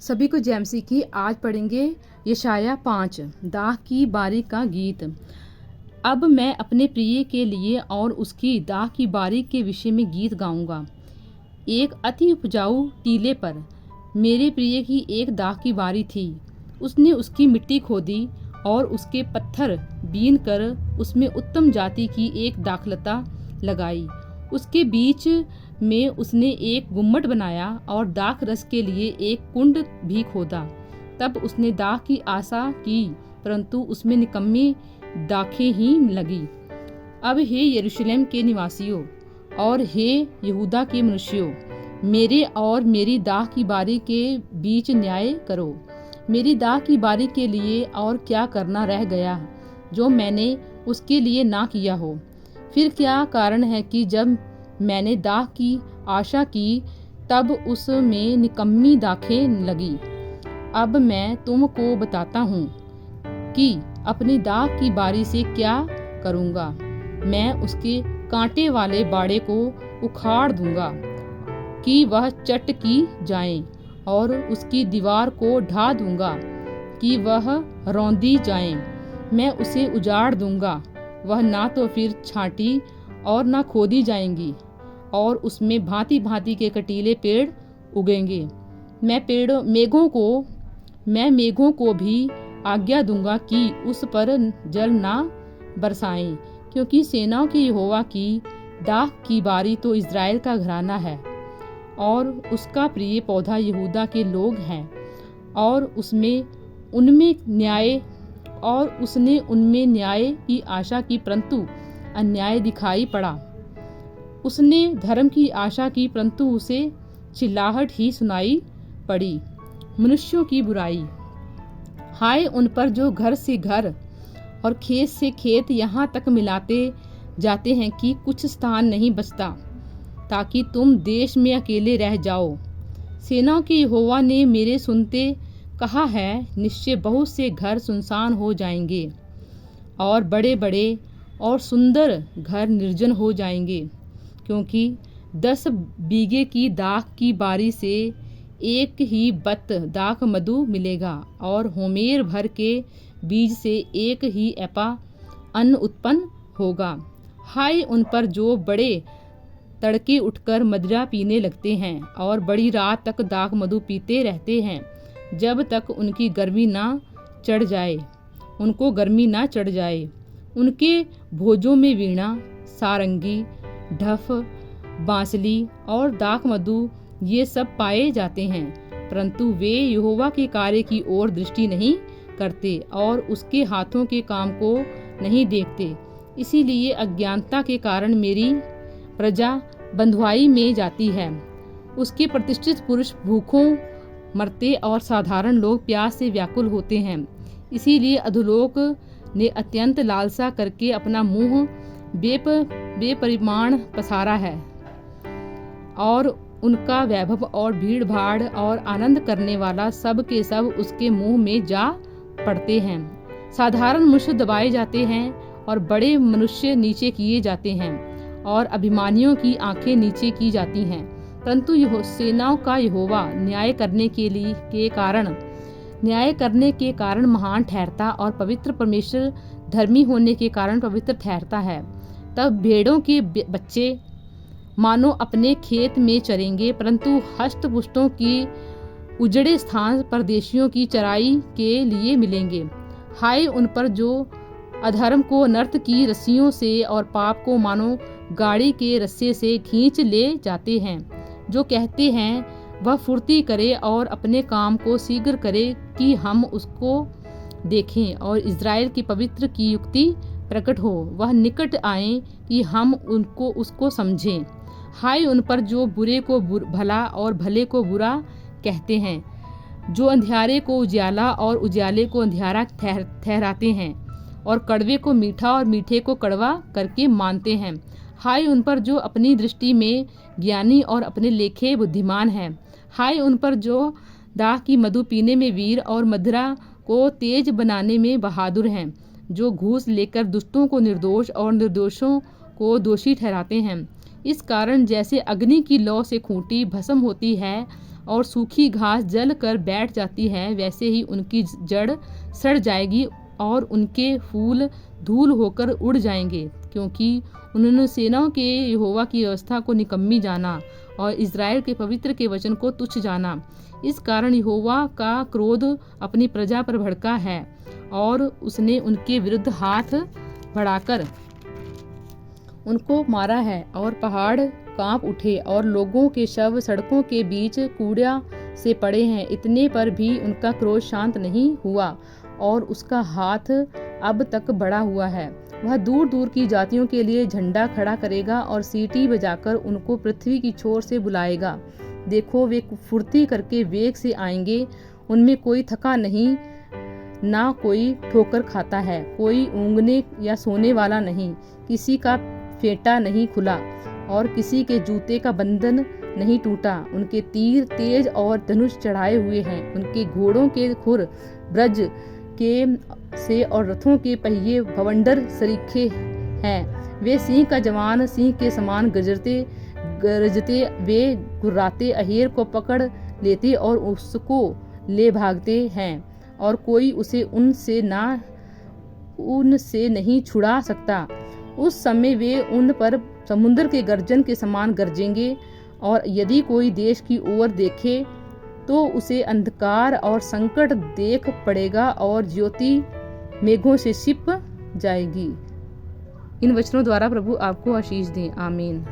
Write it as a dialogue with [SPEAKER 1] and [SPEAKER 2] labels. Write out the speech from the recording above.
[SPEAKER 1] सभी को जैमसी की। आज पढ़ेंगे यशाया 5 दाख की बारी का गीत। अब मैं अपने प्रिय के लिए और उसकी दाख की बारी के विषय में गीत गाऊंगा। एक अति उपजाऊ टीले पर मेरे प्रिय की एक दाख की बारी थी। उसने उसकी मिट्टी खोदी और उसके पत्थर बीन कर उसमें उत्तम जाति की एक दाखलता लगाई। उसके बीच में उसने एक गुम्मट बनाया और दाख रस के लिए एक कुंड भी खोदा। तब उसने दाख की आशा की, परंतु उसमें निकम्मी दाखें ही लगी। अब हे यरूशलेम के निवासियों और हे यहूदा के मनुष्यों, मेरे और मेरी दाख की बारी के बीच न्याय करो। मेरी दाख की बारी के लिए और क्या करना रह गया जो मैंने उसके लिए ना किया हो? फिर क्या कारण है कि जब मैंने दाख की आशा की तब उसमें निकम्मी दाखें लगी? अब मैं तुमको बताता हूँ कि अपनी दाख की बारी से क्या करूँगा। मैं उसके कांटे वाले बाड़े को उखाड़ दूंगा कि वह चट की जाए, और उसकी दीवार को ढा दूंगा कि वह रौंदी जाए। मैं उसे उजाड़ दूंगा, वह ना तो फिर छांटी और ना खोदी जाएंगी, और उसमें भांति भांति के कटीले पेड़ उगेंगे। मैं मेघों को भी आज्ञा दूंगा कि उस पर जल ना बरसाएं, क्योंकि सेनाओं के यहोवा की दाख की बारी तो इज़राइल का घराना है, और उसका प्रिय पौधा यहूदा के लोग हैं। और उसने उनमें न्याय की आशा की, परंतु अन्याय दिखाई पड़ा। उसने धर्म की आशा की, परंतु उसे चिल्लाहट ही सुनाई पड़ी। मनुष्यों की बुराई। हाय उन पर जो घर से घर और खेत से खेत यहाँ तक मिलाते जाते हैं कि कुछ स्थान नहीं बचता, ताकि तुम देश में अकेले रह जाओ। सेनाओं के यहोवा ने मेरे सुनते कहा है, निश्चय बहुत से घर सुनसान हो जाएंगे और बड़े बड़े और सुंदर घर निर्जन हो जाएंगे, क्योंकि 10 बीघे की दाख की बारी से एक ही बत दाख मधु मिलेगा, और होमेर भर के बीज से एक ही एपा अन्न उत्पन्न होगा। हाय उन पर जो बड़े तड़के उठकर मदिरा पीने लगते हैं और बड़ी रात तक दाख मधु पीते रहते हैं, जब तक उनको गर्मी ना चढ़ जाए। उनके भोजों में वीणा, सारंगी, ढफ, बांसली और दाख मधु ये सब पाए जाते हैं, परंतु वे यहोवा के कार्य की ओर दृष्टि नहीं करते और उसके हाथों के काम को नहीं देखते। इसीलिए अज्ञानता के कारण मेरी प्रजा बंधुआई में जाती है। उसके प्रतिष्ठित पुरुष भूखों मरते और साधारण लोग प्यास से व्याकुल होते हैं। इसीलिए अधोलोक ने अत्यंत लालसा करके अपना मुंह बेपरिमाण पसारा है, और उनका वैभव और भीड़ भाड़ और आनंद करने वाला सब के सब उसके मुंह में जा पड़ते हैं। साधारण मनुष्य दबाए जाते हैं और बड़े मनुष्य नीचे किए जाते हैं, और अभिमानियों की आंखें नीचे की जाती हैं। परंतु सेनाओं का यहोवा न्याय करने के कारण महान ठहरता, और पवित्र परमेश्वर धर्मी होने के कारण पवित्र ठहरता है। तब भेड़ों के बच्चे मानो अपने खेत में चरेंगे, परंतु हष्टपुष्टों की उजड़े स्थान परदेशियों की चराई के लिए मिलेंगे। हाय उन पर जो अधर्म को नर्त की रस्सियों से और पाप को मानो गाड़ी के रस्से से खींच ले जाते हैं, जो कहते हैं वह फुर्ती करे और अपने काम को शीघ्र करे कि हम उसको देखें, और इज़राइल के पवित्र की युक्ति प्रकट हो, वह निकट आए कि हम उसको समझें। हाय उन पर जो बुरे को भला और भले को बुरा कहते हैं, जो अंधियारे को उजियाला और उजियाले को अंधियारा ठहराते हैं, और कड़वे को मीठा और मीठे को कड़वा करके मानते हैं। हाय उन पर जो अपनी दृष्टि में ज्ञानी और अपने लेखे बुद्धिमान हैं। हाय उन पर जो दाख की मधु पीने में वीर और मदिरा को तेज बनाने में बहादुर हैं, जो घूस लेकर दुष्टों को निर्दोष और निर्दोषों को दोषी ठहराते हैं। इस कारण जैसे अग्नि की लौ से खूंटी भस्म होती है और सूखी घास जल कर बैठ जाती है, वैसे ही उनकी जड़ सड़ जाएगी और उनके फूल धूल होकर उड़ जाएंगे, क्योंकि उन्होंने सेनाओं के यहोवा की व्यवस्था को निकम्मी जाना और इज़राइल के पवित्र के वचन को तुच्छ जाना। इस कारण यहोवा का क्रोध अपनी प्रजा पर भड़का है और उसने उनके विरुद्ध हाथ बढ़ाकर उनको मारा है और पहाड़ कांप उठे और लोगों के शव सड़कों के बीच कूड़ा से पड़े हैं। इतने पर भी उनका क्रोध शांत नहीं हुआ और उसका हाथ अब तक बढ़ा हुआ है। वह दूर दूर की जातियों के लिए झंडा खड़ा करेगा और सीटी बजाकर उनको पृथ्वी की छोर से बुलाएगा। देखो, वे फुर्ती करके वेग से आएंगे, उनमें कोई थका नहीं, ना कोई ठोकर खाता है, कोई ऊँघने या सोने वाला नहीं, किसी का फेंटा नहीं खुला और किसी के जूते का बंधन नहीं टूटा। उनके तीर तेज और धनुष चढ़ाए हुए हैं, उनके घोड़ों के खुर ब्रज के से और रथों के पहिए भवंडर सरीखे हैं। वे सिंह का जवान सिंह के समान गरजते वे गुर्राते अहेर को पकड़ लेते और उसको ले भागते हैं और कोई उसे उनसे नहीं छुड़ा सकता। उस समय वे उन पर समुद्र के गर्जन के समान गरजेंगे और यदि कोई देश की ओर देखे तो उसे अंधकार और संकट देख पड़ेगा और ज्योति मेघों से छिप जाएगी। इन वचनों द्वारा प्रभु आपको आशीष दें। आमीन।